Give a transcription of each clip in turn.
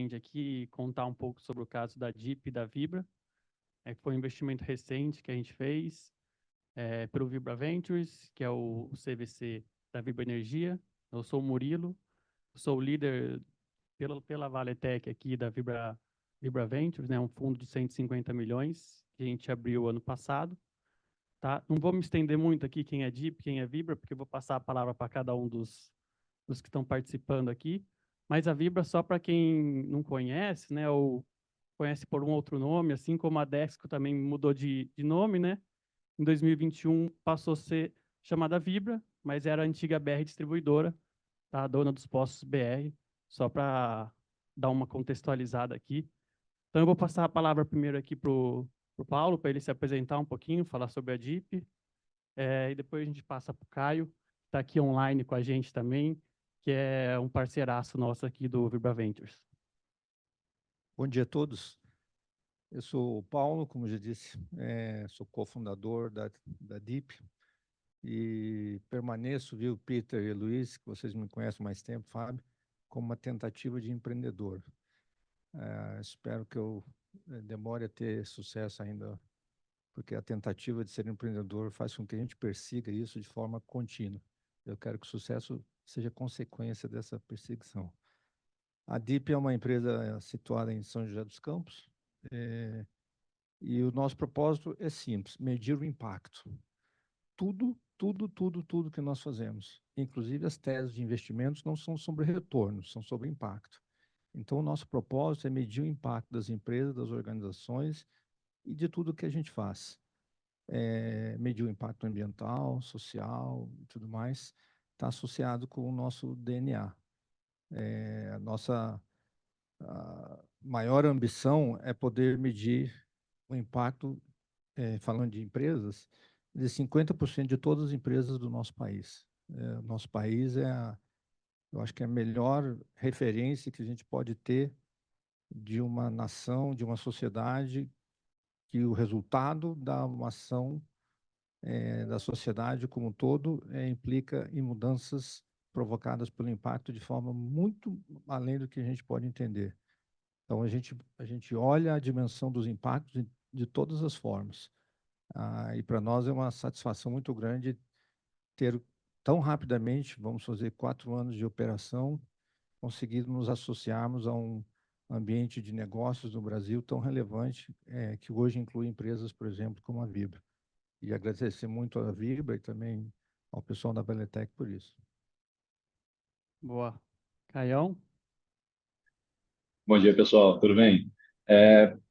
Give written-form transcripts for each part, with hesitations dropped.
rapidamente aqui e contar um pouco sobre o caso da DIP e da Vibra. Que foi um investimento recente que a gente fez pelo Vibra Ventures, que é o CVC da Vibra Energia. Eu sou o Murilo, sou o líder pela Valetec aqui da Vibra Ventures, né, um fundo de 150 milhões que a gente abriu ano passado. Tá? Não vou me estender muito aqui quem é DIP, quem é Vibra, porque eu vou passar a palavra para cada um dos que estão participando aqui. Mas a Vibra, só para quem não conhece, né, ou conhece por um outro nome, assim como a Dexco também mudou de nome, né? Em 2021 passou a ser chamada Vibra, mas era a antiga BR Distribuidora, tá? A dona dos postos BR, só para dar uma contextualizada aqui. Então eu vou passar a palavra primeiro aqui para o Paulo, para ele se apresentar um pouquinho, falar sobre a DIP, e depois a gente passa para o Caio, que está aqui online com a gente também, que é um parceiraço nosso aqui do Vibra Ventures. Bom dia a todos. Eu sou o Paulo, como já disse, sou cofundador da DIP e permaneço, viu, Peter e Luiz, que vocês me conhecem há mais tempo, Fábio, como uma tentativa de empreendedor. Espero que eu demore a ter sucesso ainda, porque a tentativa de ser empreendedor faz com que a gente persiga isso de forma contínua. Eu quero que o sucesso seja consequência dessa perseguição. A DIP é uma empresa situada em São José dos Campos, e o nosso propósito é simples: medir o impacto. Tudo que nós fazemos, inclusive as teses de investimentos, não são sobre retorno, são sobre impacto. Então, o nosso propósito é medir o impacto das empresas, das organizações e de tudo que a gente faz. Medir o impacto ambiental, social e tudo mais, está associado com o nosso DNA. A nossa maior ambição é poder medir o impacto, falando de empresas, de 50% de todas as empresas do nosso país. Nosso país eu acho que é a melhor referência que a gente pode ter de uma nação, de uma sociedade, que o resultado da uma ação da sociedade como um todo implica em mudanças provocadas pelo impacto de forma muito além do que a gente pode entender. Então, a gente olha a dimensão dos impactos de todas as formas. E para nós é uma satisfação muito grande ter tão rapidamente, vamos fazer 4 anos de operação, conseguido nos associarmos a um ambiente de negócios no Brasil tão relevante, que hoje inclui empresas, por exemplo, como a Vibra. E agradecer muito à Vibra e também ao pessoal da Valetec por isso. Boa. Caião? Bom dia, pessoal. Tudo bem?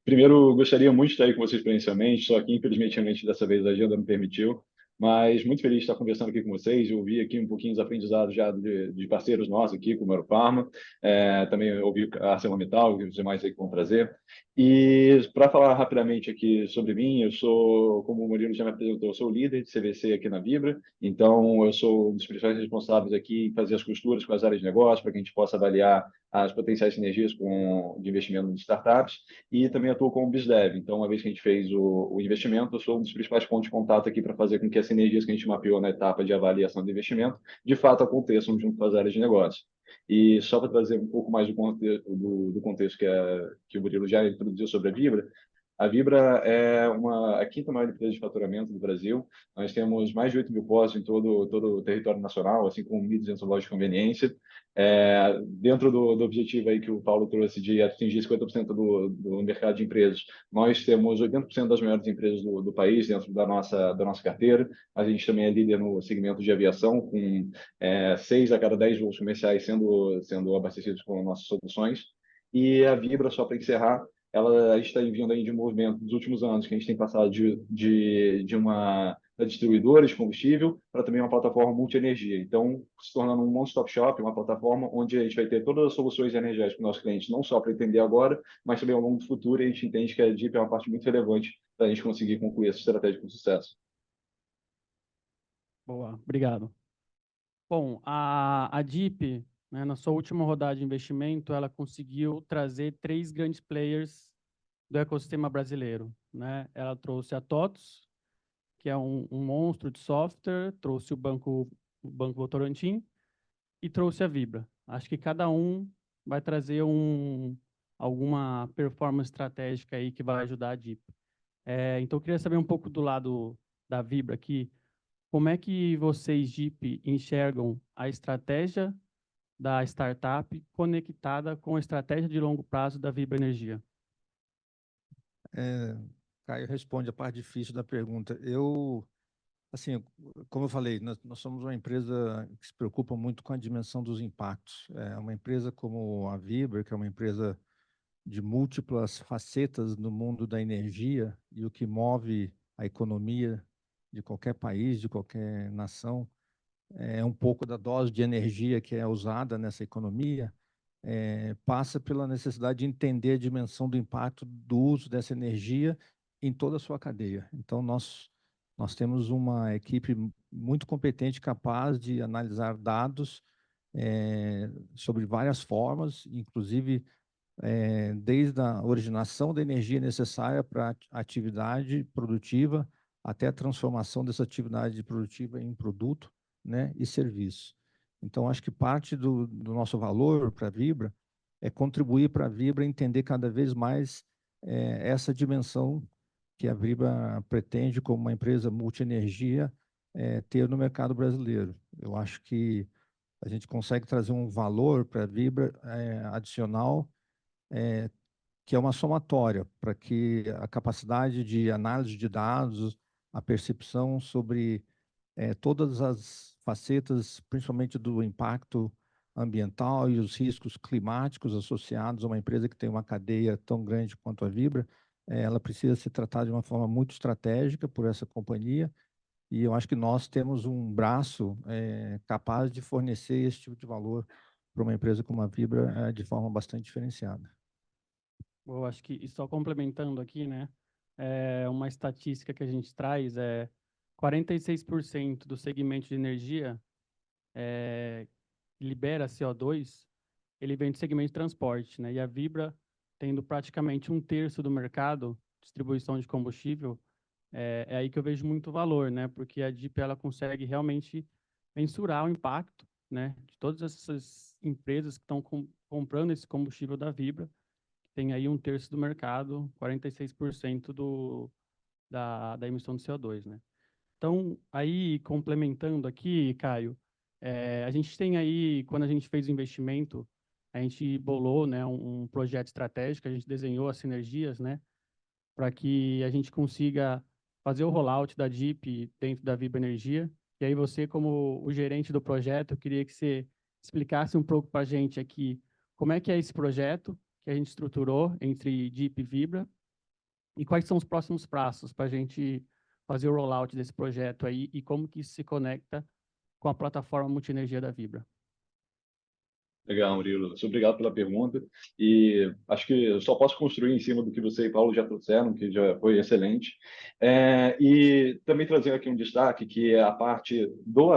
Primeiro, gostaria muito de estar aí com vocês presencialmente, só que, infelizmente, dessa vez a agenda não permitiu, mas muito feliz de estar conversando aqui com vocês. Eu ouvi aqui um pouquinho dos aprendizados já de parceiros nossos aqui, como a Aerofarma, também ouvi a ArcelorMittal, e os demais aí que vão trazer. E para falar rapidamente aqui sobre mim, eu sou, como o Murilo já me apresentou, eu sou o líder de CVC aqui na Vibra, então eu sou um dos principais responsáveis aqui em fazer as costuras com as áreas de negócio, para que a gente possa avaliar as potenciais sinergias de investimento em startups, e também atuo como BizDev. Então, uma vez que a gente fez o investimento, eu sou um dos principais pontos de contato aqui para fazer com que as sinergias que a gente mapeou na etapa de avaliação do investimento, de fato aconteçam junto com as áreas de negócio. E só para trazer um pouco mais do contexto que o Murilo já introduziu sobre a Vibra é a quinta maior empresa de faturamento do Brasil. Nós temos mais de 8 mil postos em todo o território nacional, assim como 1.200 lojas de conveniência. Dentro do objetivo aí que o Paulo trouxe de atingir 50% do mercado de empresas, nós temos 80% das maiores empresas do país dentro da nossa carteira. A gente também é líder no segmento de aviação, com 6 a cada 10 voos comerciais sendo abastecidos com nossas soluções. E a Vibra, só para encerrar, a gente está vindo aí de um movimento dos últimos anos, que a gente tem passado de uma distribuidora de combustível para também uma plataforma multi-energia. Então, se tornando um one-stop shop, uma plataforma onde a gente vai ter todas as soluções energéticas para o nosso cliente, não só para entender agora, mas também ao longo do futuro, e a gente entende que a DIP é uma parte muito relevante para a gente conseguir concluir essa estratégia com sucesso. Boa, obrigado. Bom, a DIP, né, na sua última rodada de investimento, ela conseguiu trazer 3 grandes players do ecossistema brasileiro, né? Ela trouxe a TOTVS, que é um monstro de software, trouxe o Banco Votorantim e trouxe a Vibra. Acho que cada um vai trazer um alguma performance estratégica aí que vai ajudar a DIP. Então, eu queria saber um pouco do lado da Vibra aqui, como é que vocês, DIP, enxergam a estratégia da startup conectada com a estratégia de longo prazo da Vibra Energia? Caio responde a parte difícil da pergunta. Assim, como eu falei, nós somos uma empresa que se preocupa muito com a dimensão dos impactos. É uma empresa como a Vibra, que é uma empresa de múltiplas facetas no mundo da energia e o que move a economia de qualquer país, de qualquer nação, é um pouco da dose de energia que é usada nessa economia, passa pela necessidade de entender a dimensão do impacto do uso dessa energia em toda a sua cadeia. Então, nós temos uma equipe muito competente, capaz de analisar dados sobre várias formas, inclusive desde a originação da energia necessária para a atividade produtiva até a transformação dessa atividade produtiva em produto, né, e serviço. Então, acho que parte do nosso valor para a Vibra é contribuir para a Vibra entender cada vez mais essa dimensão que a Vibra pretende, como uma empresa multienergia, ter no mercado brasileiro. Eu acho que a gente consegue trazer um valor para a Vibra adicional, que é uma somatória, para que a capacidade de análise de dados, a percepção sobre todas as facetas, principalmente do impacto ambiental e os riscos climáticos associados a uma empresa que tem uma cadeia tão grande quanto a Vibra, ela precisa ser tratada de uma forma muito estratégica por essa companhia, e eu acho que nós temos um braço capaz de fornecer esse tipo de valor para uma empresa como a Vibra de forma bastante diferenciada. Eu acho que, e só complementando aqui, né, uma estatística que a gente traz 46% do segmento de energia libera CO2, ele vem do segmento de transporte, né, e a Vibra, tendo praticamente 1/3 do mercado, distribuição de combustível, é aí que eu vejo muito valor, né, porque a DIP, ela consegue realmente mensurar o impacto, né, de todas essas empresas que estão comprando esse combustível da Vibra, tem aí 1/3 do mercado, 46% da emissão de CO2, né? Então, aí, complementando aqui, Caio, a gente tem aí, quando a gente fez o investimento, a gente bolou, né, um projeto estratégico, a gente desenhou as sinergias, né, para que a gente consiga fazer o rollout da DIP dentro da Vibra Energia. E aí você, como o gerente do projeto, eu queria que você explicasse um pouco para a gente aqui como é que é esse projeto que a gente estruturou entre DIP e Vibra e quais são os próximos passos para a gente fazer o rollout desse projeto aí e como que isso se conecta com a plataforma multienergia da Vibra. Legal, Murilo. Muito obrigado pela pergunta. E acho que eu só posso construir em cima do que você e Paulo já trouxeram, que já foi excelente. E também trazer aqui um destaque, que é a parte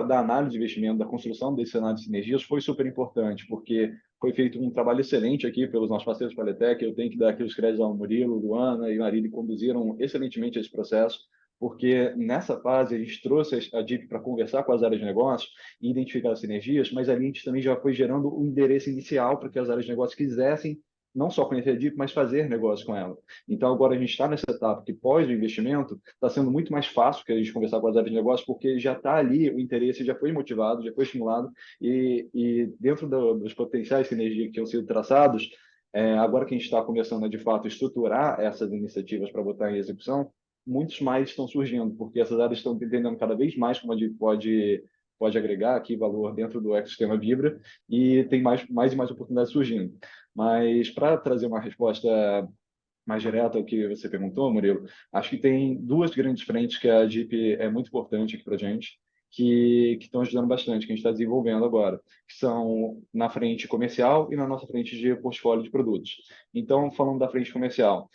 da análise de investimento, da construção desse cenário de sinergias, foi super importante, porque foi feito um trabalho excelente aqui pelos nossos parceiros Paletec. Eu tenho que dar aqui os créditos ao Murilo, Luana e Marília, que conduziram excelentemente esse processo, porque nessa fase a gente trouxe a DIP para conversar com as áreas de negócio e identificar as sinergias, mas ali a gente também já foi gerando um endereço inicial para que as áreas de negócio quisessem não só conhecer a DIP, mas fazer negócio com ela. Então, agora a gente está nessa etapa que, pós o investimento, está sendo muito mais fácil que a gente conversar com as áreas de negócio, porque já está ali, o interesse já foi motivado, já foi estimulado, e dentro dos potenciais sinergias que tinham sido traçados, agora que a gente está começando a, de fato, estruturar essas iniciativas para botar em execução, muitos mais estão surgindo, porque essas áreas estão entendendo cada vez mais como a DIP pode agregar aqui valor dentro do ecossistema Vibra e tem mais e mais oportunidades surgindo. Mas para trazer uma resposta mais direta ao que você perguntou, Murilo, acho que tem duas grandes frentes que a DIP é muito importante aqui para a gente, que estão ajudando bastante, que a gente está desenvolvendo agora, que são na frente comercial e na nossa frente de portfólio de produtos. Então, falando da frente comercial,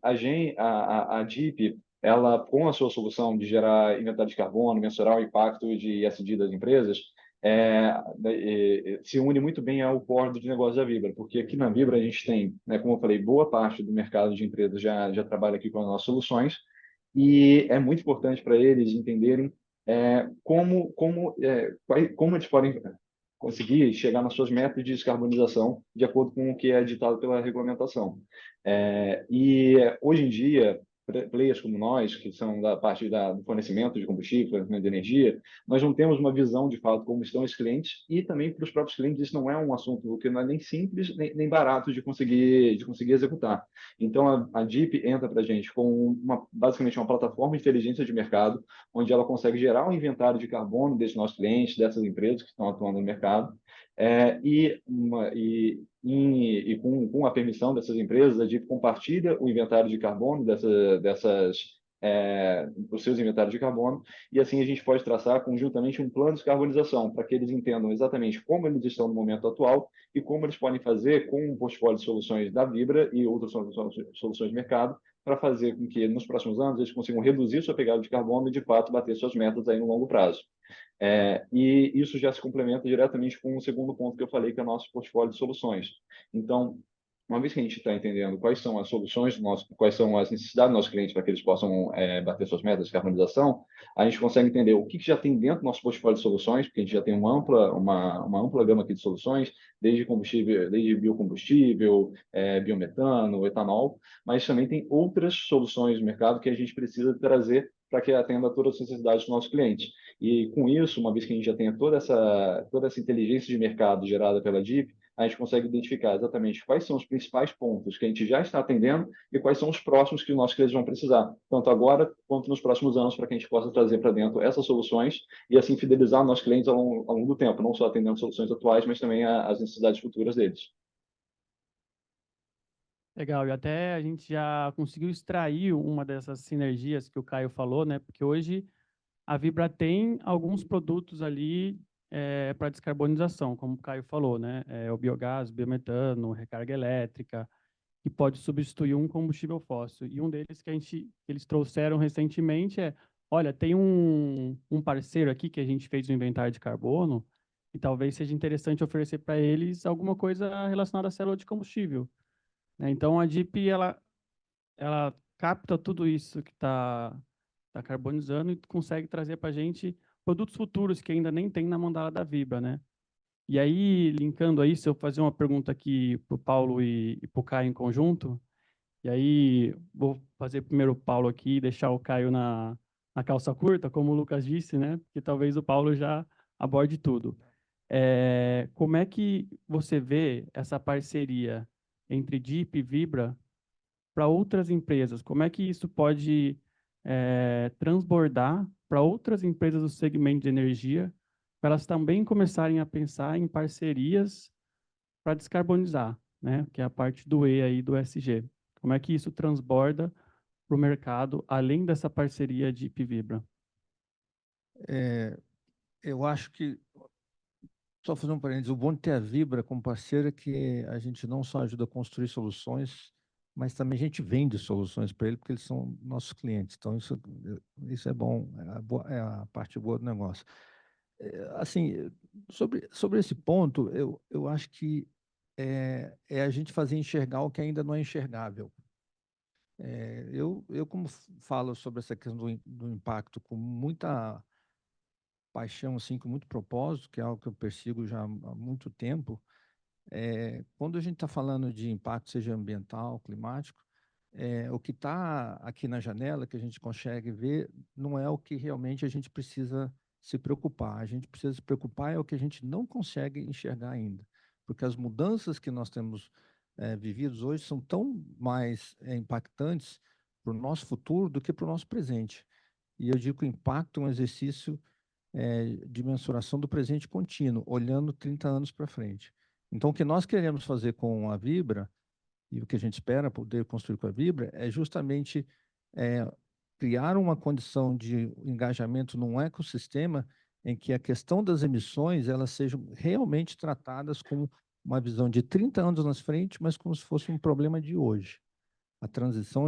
a DIP, ela, com a sua solução de gerar inventário de carbono, mensurar o impacto de ESG das empresas, se une muito bem ao core de negócio da Vibra, porque aqui na Vibra a gente tem, né, como eu falei, boa parte do mercado de empresas já trabalha aqui com as nossas soluções, e é muito importante para eles entenderem como eles podem conseguir chegar nas suas metas de descarbonização de acordo com o que é ditado pela regulamentação. Hoje em dia, players como nós, que são da parte do fornecimento de combustível, fornecimento de energia, nós não temos uma visão de fato como estão esses clientes, e também para os próprios clientes isso não é um assunto que não é nem simples nem barato de conseguir executar. Então a Deep entra para a gente com basicamente uma plataforma de inteligência de mercado, onde ela consegue gerar um inventário de carbono desses nossos clientes, dessas empresas que estão atuando no mercado, com a permissão dessas empresas, a DIP compartilha o inventário de carbono os seus inventários de carbono, e assim a gente pode traçar conjuntamente um plano de descarbonização para que eles entendam exatamente como eles estão no momento atual e como eles podem fazer com um portfólio de soluções da Vibra e outras soluções de mercado para fazer com que nos próximos anos eles consigam reduzir sua pegada de carbono e de fato bater suas metas aí no longo prazo. E isso já se complementa diretamente com o segundo ponto que eu falei, que é o nosso portfólio de soluções. Então, uma vez que a gente está entendendo quais são as soluções quais são as necessidades dos nossos clientes para que eles possam bater suas metas de carbonização, a gente consegue entender o que já tem dentro do nosso portfólio de soluções, porque a gente já tem uma ampla gama aqui de soluções, desde combustível, desde biocombustível, biometano, etanol, mas também tem outras soluções no mercado que a gente precisa trazer para que atenda a todas as necessidades dos nossos clientes. E com isso, uma vez que a gente já tenha toda essa inteligência de mercado gerada pela DIP, a gente consegue identificar exatamente quais são os principais pontos que a gente já está atendendo e quais são os próximos que os nossos clientes vão precisar, tanto agora quanto nos próximos anos, para que a gente possa trazer para dentro essas soluções e assim fidelizar nossos clientes ao longo do tempo, não só atendendo soluções atuais, mas também as necessidades futuras deles. Legal, e até a gente já conseguiu extrair uma dessas sinergias que o Caio falou, né? Porque hoje a Vibra tem alguns produtos ali para descarbonização, como o Caio falou, né? O biogás, biometano, recarga elétrica, que pode substituir um combustível fóssil. E um deles que eles trouxeram recentemente olha, tem um parceiro aqui que a gente fez o inventário de carbono, e talvez seja interessante oferecer para eles alguma coisa relacionada à célula de combustível, né? Então, a DIP, ela capta tudo isso que está carbonizando e consegue trazer para a gente produtos futuros que ainda nem tem na mandala da Vibra, né? E aí, linkando a isso, eu vou fazer uma pergunta aqui para o Paulo e para o Caio em conjunto. E aí, vou fazer primeiro o Paulo aqui e deixar o Caio na calça curta, como o Lucas disse, né? Porque talvez o Paulo já aborde tudo. Como é que você vê essa parceria entre DIP e Vibra para outras empresas? Como é que isso pode transbordar para outras empresas do segmento de energia, para elas também começarem a pensar em parcerias para descarbonizar, né? Que é a parte do E aí do SG. Como é que isso transborda para o mercado, além dessa parceria de Vibra? Eu acho que, só fazer um parênteses, o bom de ter a Vibra como parceira é que a gente não só ajuda a construir soluções, mas também a gente vende soluções para ele, porque eles são nossos clientes. Então, isso é bom, é a parte boa do negócio. Assim, sobre esse ponto, eu acho que é a gente fazer enxergar o que ainda não é enxergável. Eu como falo sobre essa questão do impacto com muita paixão, assim, com muito propósito, que é algo que eu persigo já há muito tempo, quando a gente está falando de impacto, seja ambiental, climático, o que está aqui na janela, que a gente consegue ver, não é o que realmente a gente precisa se preocupar. A gente precisa se preocupar é o que a gente não consegue enxergar ainda. Porque as mudanças que nós temos vividos hoje são tão mais impactantes para o nosso futuro do que para o nosso presente. E eu digo que o impacto é um exercício de mensuração do presente contínuo, olhando 30 anos para frente. Então, o que nós queremos fazer com a Vibra, e o que a gente espera poder construir com a Vibra, é justamente criar uma condição de engajamento num ecossistema em que a questão das emissões elas sejam realmente tratadas com uma visão de 30 anos nas frente, mas como se fosse um problema de hoje. A transição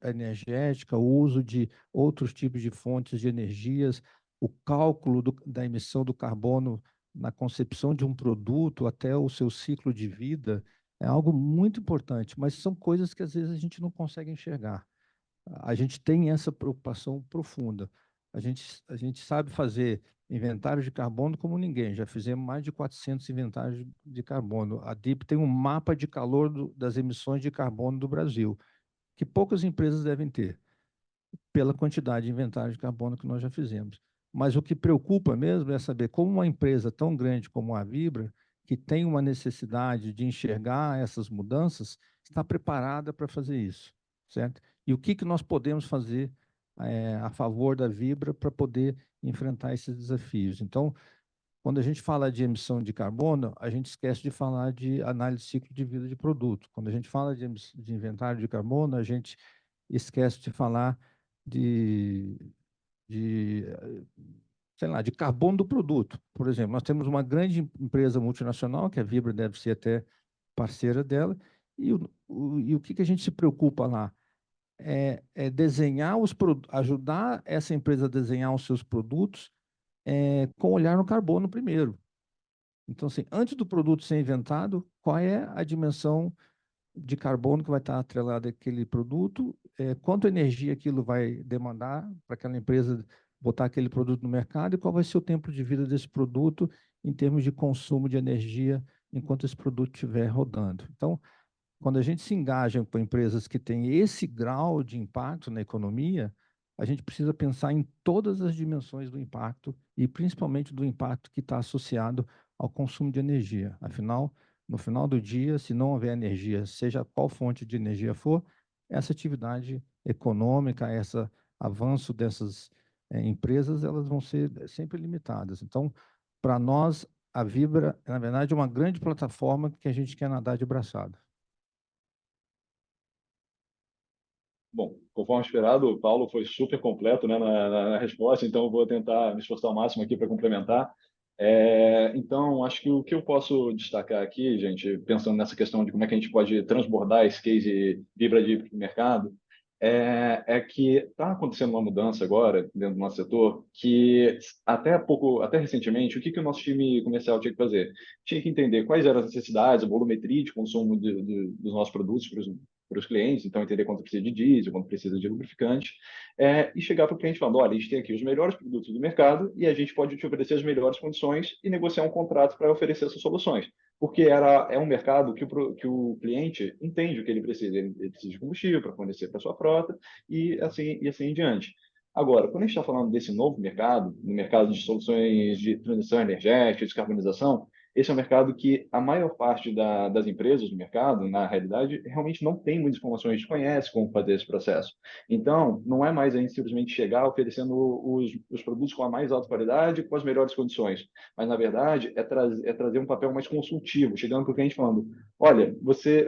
energética, o uso de outros tipos de fontes de energias, o cálculo da emissão do carbono na concepção de um produto até o seu ciclo de vida, é algo muito importante, mas são coisas que às vezes a gente não consegue enxergar. A gente tem essa preocupação profunda. A gente sabe fazer inventário de carbono como ninguém. Já fizemos mais de 400 inventários de carbono. A DIP tem um mapa de calor das emissões de carbono do Brasil, que poucas empresas devem ter, pela quantidade de inventário de carbono que nós já fizemos. Mas o que preocupa mesmo é saber como uma empresa tão grande como a Vibra, que tem uma necessidade de enxergar essas mudanças, está preparada para fazer isso, certo? E o que nós podemos fazer a favor da Vibra para poder enfrentar esses desafios. Então, quando a gente fala de emissão de carbono, a gente esquece de falar de análise de ciclo de vida de produto. Quando a gente fala de inventário de carbono, a gente esquece de falar de, de, sei lá, de carbono do produto. Por exemplo, nós temos uma grande empresa multinacional, que a Vibra deve ser até parceira dela, e o que a gente se preocupa lá? É desenhar ajudar essa empresa a desenhar os seus produtos com olhar no carbono primeiro. Então, assim, antes do produto ser inventado, qual é a dimensão de carbono que vai estar atrelada àquele produto, quanto energia aquilo vai demandar para aquela empresa botar aquele produto no mercado e qual vai ser o tempo de vida desse produto em termos de consumo de energia enquanto esse produto estiver rodando. Então, quando a gente se engaja com empresas que têm esse grau de impacto na economia, a gente precisa pensar em todas as dimensões do impacto e principalmente do impacto que está associado ao consumo de energia. Afinal, no final do dia, se não houver energia, seja qual fonte de energia for, essa atividade econômica, esse avanço dessas empresas, elas vão ser sempre limitadas. Então, para nós, a Vibra, na verdade, é uma grande plataforma que a gente quer nadar de braçada. Bom, conforme esperado, o Paulo foi super completo, né, na resposta, então eu vou tentar me esforçar ao máximo aqui para complementar. Então, acho que o que eu posso destacar aqui, gente, pensando nessa questão de como é que a gente pode transbordar esse case Vibra Deep para o mercado, é que está acontecendo uma mudança agora dentro do nosso setor que até recentemente, o que o nosso time comercial tinha que fazer? Tinha que entender quais eram as necessidades, a volumetria de consumo dos nossos produtos para os clientes, então entender quanto precisa de diesel, quanto precisa de lubrificante, e chegar para o cliente falando, olha, a gente tem aqui os melhores produtos do mercado e a gente pode te oferecer as melhores condições e negociar um contrato para oferecer essas soluções. Porque é um mercado que o cliente entende o que ele precisa. Ele precisa de combustível para fornecer para a sua frota e assim em diante. Agora, quando a gente está falando desse novo mercado, no mercado de soluções de transição energética, descarbonização, esse é um mercado que a maior parte das empresas do mercado, na realidade, realmente não tem muitas informações, desconhece como fazer esse processo. Então, não é mais a gente simplesmente chegar oferecendo os produtos com a mais alta qualidade, com as melhores condições, mas, na verdade, é trazer um papel mais consultivo, chegando para o cliente falando, olha,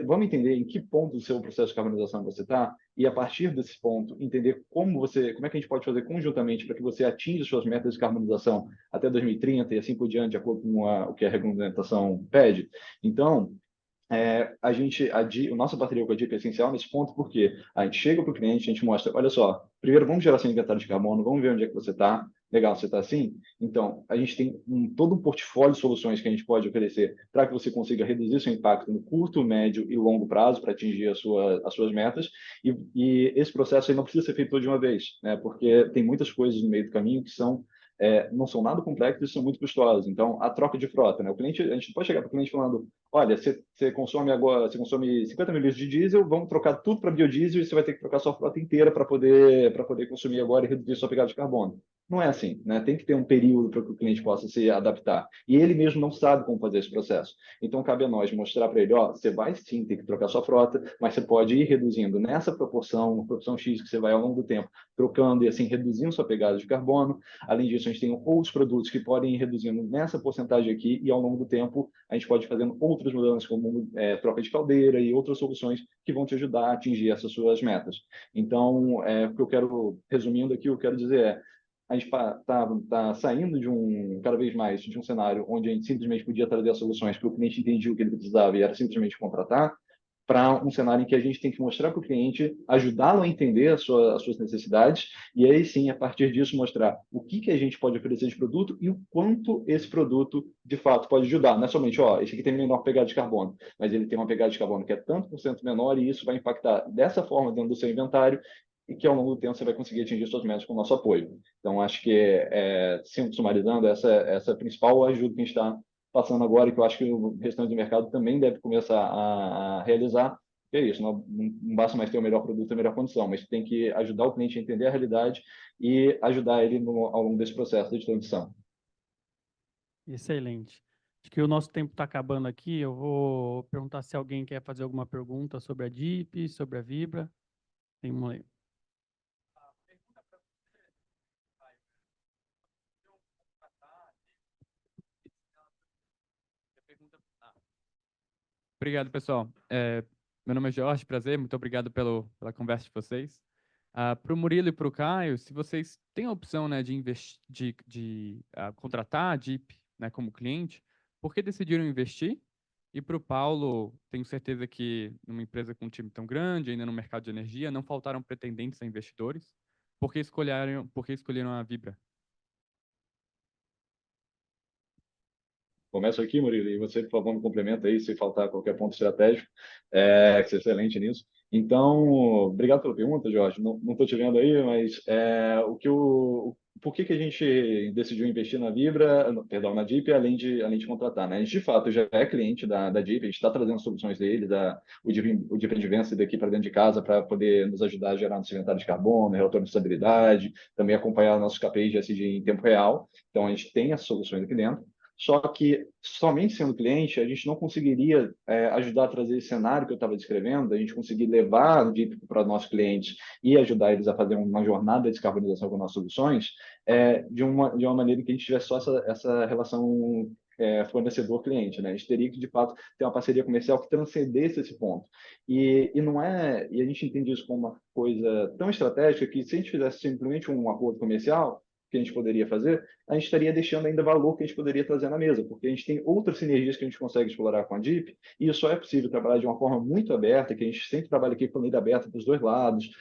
vamos entender em que ponto do seu processo de carbonização você está, e a partir desse ponto, entender como é que a gente pode fazer conjuntamente para que você atinja suas metas de carbonização até 2030 e assim por diante, de acordo com o que a regulamentação pede. Então, a nossa parceria com a DIP é essencial nesse ponto, porque a gente chega para o cliente, a gente mostra, olha só, primeiro vamos gerar seu inventário de carbono, vamos ver onde é que você está, legal, você está assim? Então, a gente tem todo um portfólio de soluções que a gente pode oferecer para que você consiga reduzir seu impacto no curto, médio e longo prazo para atingir as suas metas, e esse processo aí não precisa ser feito todo de uma vez, né? Porque tem muitas coisas no meio do caminho que não são nada complexas e são muito custosas. Então, a troca de frota, né? A gente não pode chegar para o cliente falando, olha, você consome 50 mil litros de diesel, vamos trocar tudo para biodiesel e você vai ter que trocar sua frota inteira para poder consumir agora e reduzir sua pegada de carbono. Não é assim, né? Tem que ter um período para que o cliente possa se adaptar. E ele mesmo não sabe como fazer esse processo. Então, cabe a nós mostrar para ele, ó, você vai sim ter que trocar sua frota, mas você pode ir reduzindo nessa proporção X que você vai ao longo do tempo, trocando e assim reduzindo sua pegada de carbono. Além disso, a gente tem outros produtos que podem ir reduzindo nessa porcentagem aqui e ao longo do tempo a gente pode ir fazendo outras mudanças, como troca de caldeira e outras soluções que vão te ajudar a atingir essas suas metas. Então, o que eu quero, resumindo aqui, o que eu quero dizer a gente está saindo cada vez mais de um cenário onde a gente simplesmente podia trazer as soluções porque o cliente entendia o que ele precisava e era simplesmente contratar, para um cenário em que a gente tem que mostrar para o cliente, ajudá-lo a entender as suas necessidades, e aí sim, a partir disso, mostrar o que a gente pode oferecer de produto e o quanto esse produto, de fato, pode ajudar. Não é somente, ó, esse aqui tem menor pegada de carbono, mas ele tem uma pegada de carbono que é tanto por cento menor e isso vai impactar dessa forma dentro do seu inventário, e que ao longo do tempo você vai conseguir atingir suas metas com o nosso apoio. Então, acho que, sempre sumarizando, essa é a principal ajuda que a gente está passando agora e que eu acho que o restante do mercado também deve começar a realizar. Que é isso, não basta mais ter o melhor produto e a melhor condição, mas tem que ajudar o cliente a entender a realidade e ajudar ele ao longo desse processo de transição. Excelente. Acho que o nosso tempo está acabando aqui. Eu vou perguntar se alguém quer fazer alguma pergunta sobre a DIP, sobre a Vibra. Tem uma aí. Obrigado, pessoal. Meu nome é Jorge, prazer, muito obrigado pela conversa de vocês. Para o Murilo e para o Caio, se vocês têm a opção, né, de contratar a DIP, né, como cliente, por que decidiram investir? E para o Paulo, tenho certeza que numa empresa com um time tão grande, ainda no mercado de energia, não faltaram pretendentes a investidores. Por que escolheram a Vibra? Começo aqui, Murilo, e você, por favor, me complementa aí se faltar qualquer ponto estratégico, que você é excelente nisso. Então, obrigado pela pergunta, Jorge. Não estou te vendo aí, mas por que a gente decidiu investir na Vibra, perdão, na DIP, além de contratar, né? A gente, de fato, já é cliente da DIP, a gente está trazendo soluções deles, o DIP Advance daqui para dentro de casa para poder nos ajudar a gerar nosso inventário de carbono, relatório de estabilidade, também acompanhar nossos KPIs de ESG em tempo real. Então, a gente tem as soluções aqui dentro. Só que, somente sendo cliente, a gente não conseguiria ajudar a trazer esse cenário que eu estava descrevendo, a gente conseguir levar o DIP para os nossos clientes e ajudar eles a fazer uma jornada de descarbonização com nossas soluções, de uma maneira que a gente tivesse só essa relação fornecedor-cliente, né? A gente teria que, de fato, ter uma parceria comercial que transcendesse esse ponto. E a gente entende isso como uma coisa tão estratégica que, se a gente fizesse simplesmente um acordo comercial, que a gente poderia fazer, a gente estaria deixando ainda valor que a gente poderia trazer na mesa, porque a gente tem outras sinergias que a gente consegue explorar com a DIP, e isso só é possível trabalhar de uma forma muito aberta, que a gente sempre trabalha aqui com a lei aberta dos dois lados,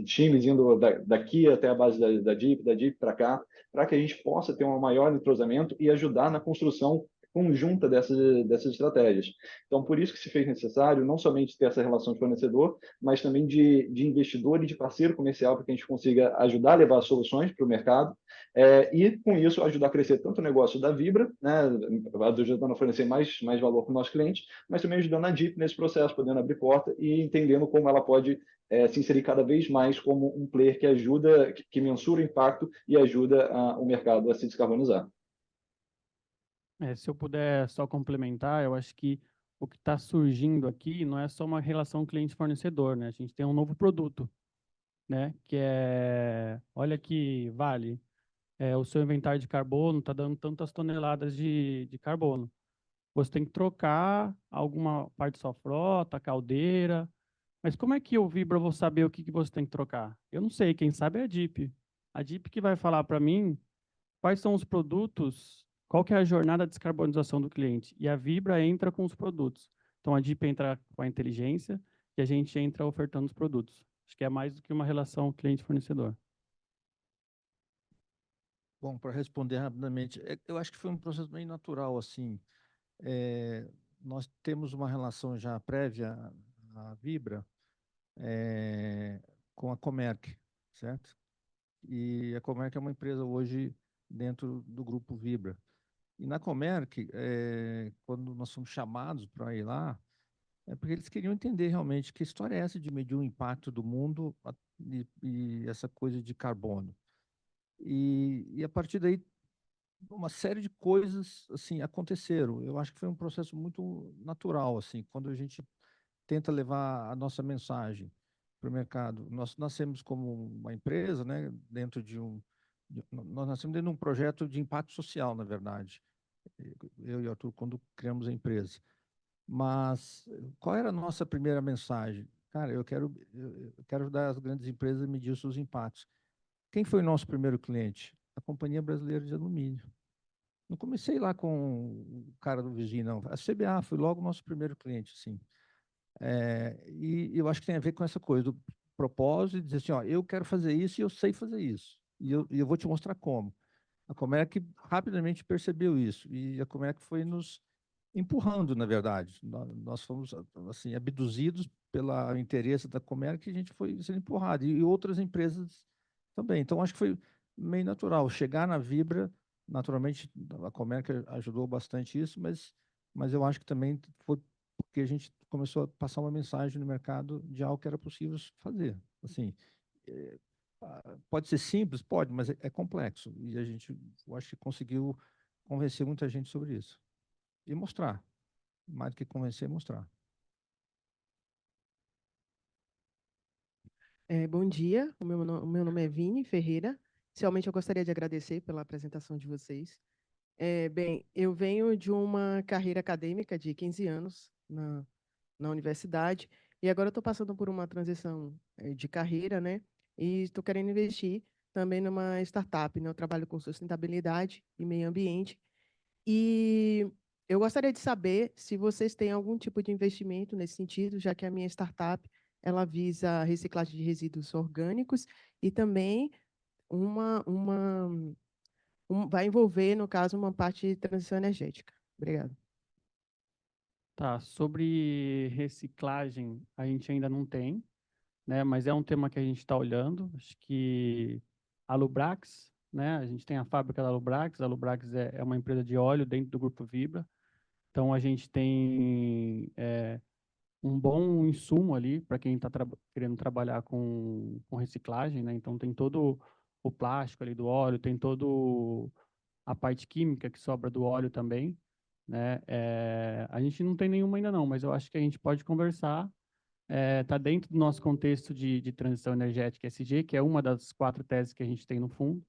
times indo daqui até a base da DIP para cá, para que a gente possa ter um maior entrosamento e ajudar na construção conjunta dessas estratégias. Então, por isso que se fez necessário não somente ter essa relação de fornecedor, mas também de investidor e de parceiro comercial, para que a gente consiga ajudar a levar soluções para o mercado, e, com isso, ajudar a crescer tanto o negócio da Vibra, né, ajudando a fornecer mais valor para o nosso cliente, mas também ajudando a DIP nesse processo, podendo abrir porta e entendendo como ela pode se inserir cada vez mais como um player que ajuda, que mensura o impacto e ajuda o mercado a se descarbonizar. Se eu puder só complementar, eu acho que o que está surgindo aqui não é só uma relação cliente-fornecedor, né? A gente tem um novo produto, né? Que olha que vale, o seu inventário de carbono está dando tantas toneladas de carbono. Você tem que trocar alguma parte da sua frota, caldeira, mas como é que eu Vibra vou saber o que você tem que trocar? Eu não sei, quem sabe é a DIP. A DIP que vai falar para mim quais são os produtos, qual que é a jornada de descarbonização do cliente. E a Vibra entra com os produtos. Então, a DIP entra com a inteligência e a gente entra ofertando os produtos. Acho que é mais do que uma relação cliente-fornecedor. Bom, para responder rapidamente, eu acho que foi um processo bem natural, assim. Nós temos uma relação já prévia à Vibra, com a Comerc, certo? E a Comerc é uma empresa hoje dentro do grupo Vibra. E na Comerc, quando nós fomos chamados para ir lá, é porque eles queriam entender realmente que história é essa de medir o impacto do mundo e essa coisa de carbono. E a partir daí, uma série de coisas assim aconteceram. Eu acho que foi um processo muito natural, assim, quando a gente tenta levar a nossa mensagem para o mercado. Nós nascemos como uma empresa, né, nós nascemos dentro de um projeto de impacto social, na verdade. Eu e o Arthur, quando criamos a empresa. Mas qual era a nossa primeira mensagem? Cara, eu quero ajudar as grandes empresas a medir os seus impactos. Quem foi o nosso primeiro cliente? A Companhia Brasileira de Alumínio. Não comecei lá com o cara do vizinho, não. A CBA foi logo o nosso primeiro cliente, assim. E eu acho que tem a ver com essa coisa do propósito, de dizer assim, ó, eu quero fazer isso e eu sei fazer isso. E eu vou te mostrar como. A Comerc rapidamente percebeu isso. E a Comerc foi nos empurrando, na verdade. Nós fomos assim abduzidos pelo interesse da Comerc, que a gente foi sendo empurrado, e outras empresas também. Então, acho que foi meio natural. Chegar na Vibra, naturalmente, a Comerc ajudou bastante isso, mas eu acho que também foi porque a gente começou a passar uma mensagem no mercado de algo que era possível fazer. Assim, pode ser simples, pode, mas é complexo. E a gente, eu acho que conseguiu convencer muita gente sobre isso. E mostrar. Mais do que convencer, mostrar. Bom dia, o meu nome é Vini Ferreira. Inicialmente, eu gostaria de agradecer pela apresentação de vocês. Bem, eu venho de uma carreira acadêmica de 15 anos na universidade, e agora eu estou passando por uma transição de carreira, né? E estou querendo investir também numa startup, né? Eu trabalho com sustentabilidade e meio ambiente, e eu gostaria de saber se vocês têm algum tipo de investimento nesse sentido, já que a minha startup ela visa a reciclagem de resíduos orgânicos e também vai envolver, no caso, uma parte de transição energética. Obrigada. Tá, sobre reciclagem, a gente ainda não tem, né? Mas é um tema que a gente está olhando. Acho que a Lubrax, né? A gente tem a fábrica da Lubrax. A Lubrax é uma empresa de óleo dentro do Grupo Vibra. Então, a gente tem um bom insumo ali para quem está querendo trabalhar com reciclagem, né? Então, tem todo o plástico ali do óleo, tem todo a parte química que sobra do óleo também, né? A gente não tem nenhuma ainda não, mas eu acho que a gente pode conversar. Está dentro do nosso contexto de transição energética SG, que é uma das 4 teses que a gente tem no fundo,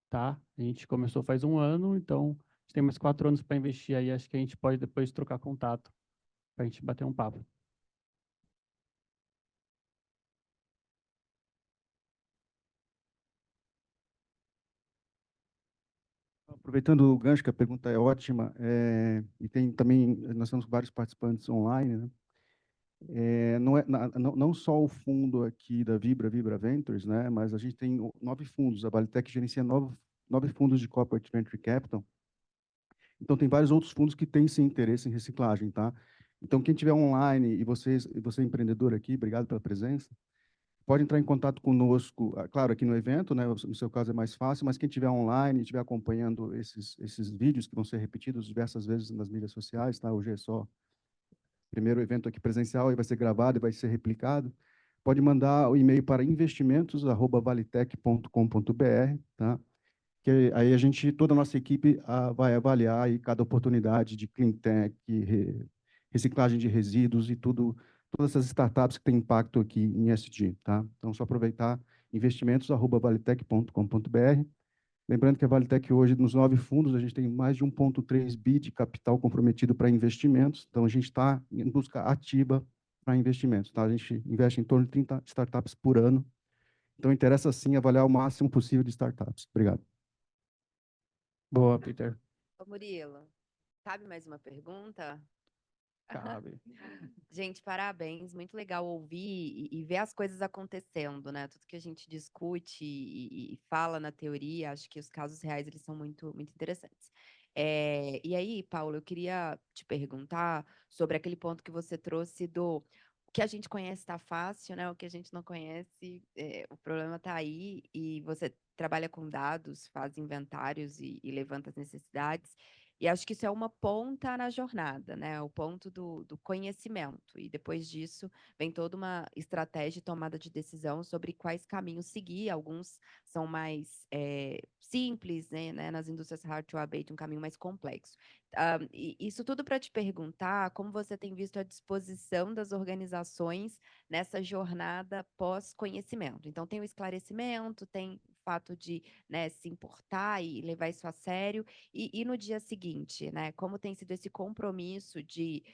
tá? A gente começou faz um ano, então a gente tem mais 4 anos para investir aí. Acho que a gente pode depois trocar contato para a gente bater um papo. Aproveitando o gancho, que a pergunta é ótima, e tem também, nós temos vários participantes online, né? Não só o fundo aqui da Vibra Ventures, né? Mas a gente tem 9 fundos, a Valitec gerencia 9 fundos de Corporate Venture Capital. Então, tem vários outros fundos que têm, sim, interesse em reciclagem, tá? Então, quem tiver online e você é empreendedor aqui, obrigado pela presença, pode entrar em contato conosco, claro, aqui no evento, né? No seu caso é mais fácil, mas quem estiver online e estiver acompanhando esses vídeos que vão ser repetidos diversas vezes nas mídias sociais, tá? Hoje é só o primeiro evento aqui presencial e vai ser gravado e vai ser replicado. Pode mandar o e-mail para investimentos@valitec.com.br, tá? Que aí toda a nossa equipe vai avaliar aí cada oportunidade de clean tech, reciclagem de resíduos e todas essas startups que têm impacto aqui em ESG, tá? Então, só aproveitar investimentos@valitec.com.br. Lembrando que a Valitec hoje, nos 9 fundos, a gente tem mais de 1,3 bi de capital comprometido para investimentos, então a gente está em busca ativa para investimentos, tá? A gente investe em torno de 30 startups por ano, então interessa sim avaliar o máximo possível de startups. Obrigado. Boa, Peter. Ô, Murilo, cabe mais uma pergunta? Cabe. Gente, parabéns, muito legal ouvir e ver as coisas acontecendo, né? Tudo que a gente discute e fala na teoria, acho que os casos reais eles são muito, muito interessantes. E aí, Paulo, eu queria te perguntar sobre aquele ponto que você trouxe do o que a gente conhece está fácil, né? O que a gente não conhece, o problema está aí, e você trabalha com dados, faz inventários e levanta as necessidades. E acho que isso é uma ponta na jornada, né? O ponto do conhecimento. E depois disso, vem toda uma estratégia e tomada de decisão sobre quais caminhos seguir. Alguns são mais simples, né? Nas indústrias hard to abate, um caminho mais complexo. E isso tudo para te perguntar como você tem visto a disposição das organizações nessa jornada pós-conhecimento. Então, tem o esclarecimento, tem o fato de, né, se importar e levar isso a sério. E no dia seguinte, né? Como tem sido esse compromisso de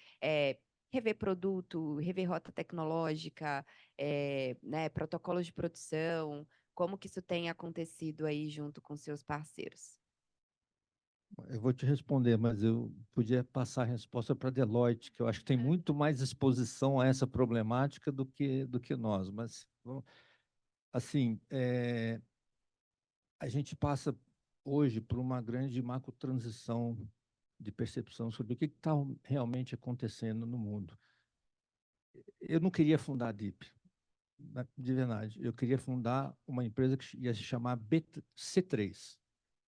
rever produto, rever rota tecnológica, né, protocolos de produção, como que isso tem acontecido aí junto com seus parceiros? Eu vou te responder, mas eu podia passar a resposta para a Deloitte, que eu acho que tem muito mais exposição a essa problemática do que nós. Mas, assim, a gente passa hoje por uma grande macro transição de percepção sobre o que está realmente acontecendo no mundo. Eu não queria fundar a DIP, de verdade. Eu queria fundar uma empresa que ia se chamar C3.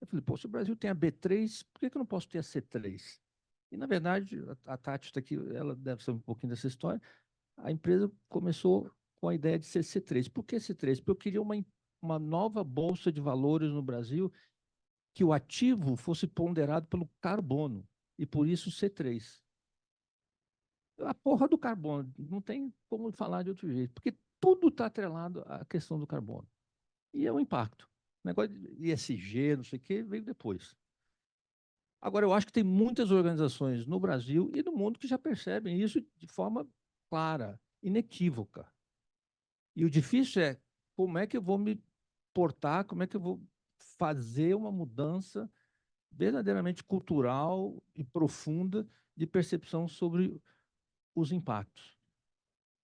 Eu falei, pô, se o Brasil tem a B3, por que eu não posso ter a C3? E, na verdade, a Tati está aqui, ela deve saber um pouquinho dessa história. A empresa começou com a ideia de ser C3. Por que C3? Porque eu queria uma nova bolsa de valores no Brasil que o ativo fosse ponderado pelo carbono, e por isso C3. A porra do carbono, não tem como falar de outro jeito, porque tudo está atrelado à questão do carbono. E é o impacto. O negócio de ESG, não sei o quê, veio depois. Agora, eu acho que tem muitas organizações no Brasil e no mundo que já percebem isso de forma clara, inequívoca. E o difícil é como é que eu vou me portar, como é que eu vou fazer uma mudança verdadeiramente cultural e profunda de percepção sobre os impactos.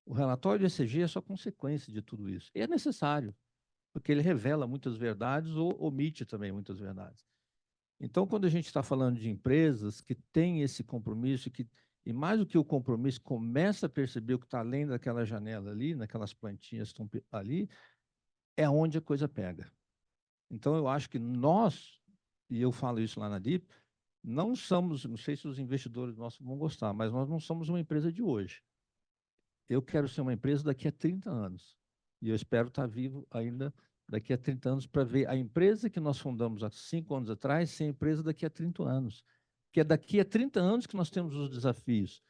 O relatório de ESG é só consequência de tudo isso. E é necessário, porque ele revela muitas verdades ou omite também muitas verdades. Então, quando a gente está falando de empresas que têm esse compromisso, e mais do que o compromisso, começa a perceber o que está além daquela janela ali, naquelas plantinhas que estão ali, é onde a coisa pega. Então, eu acho que nós, e eu falo isso lá na DIP, não somos, não sei se os investidores nossos vão gostar, mas nós não somos uma empresa de hoje. Eu quero ser uma empresa daqui a 30 anos. E eu espero estar vivo ainda daqui a 30 anos para ver a empresa que nós fundamos há 5 anos atrás ser a empresa daqui a 30 anos. Que é daqui a 30 anos que nós temos os desafios.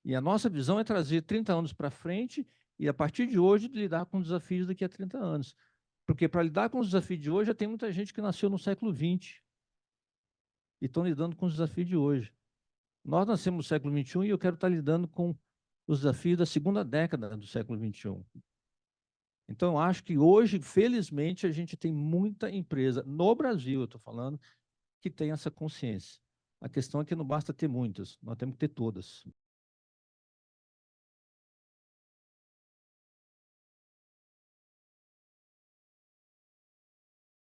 E a nossa visão é trazer 30 anos para frente e, a partir de hoje, lidar com os desafios daqui a 30 anos. Porque para lidar com os desafios de hoje, já tem muita gente que nasceu no século XX e estão lidando com os desafios de hoje. Nós nascemos no século XXI e eu quero estar lidando com os desafios da segunda década do século XXI. Então, eu acho que hoje, felizmente, a gente tem muita empresa, no Brasil, eu estou falando, que tem essa consciência. A questão é que não basta ter muitas, nós temos que ter todas.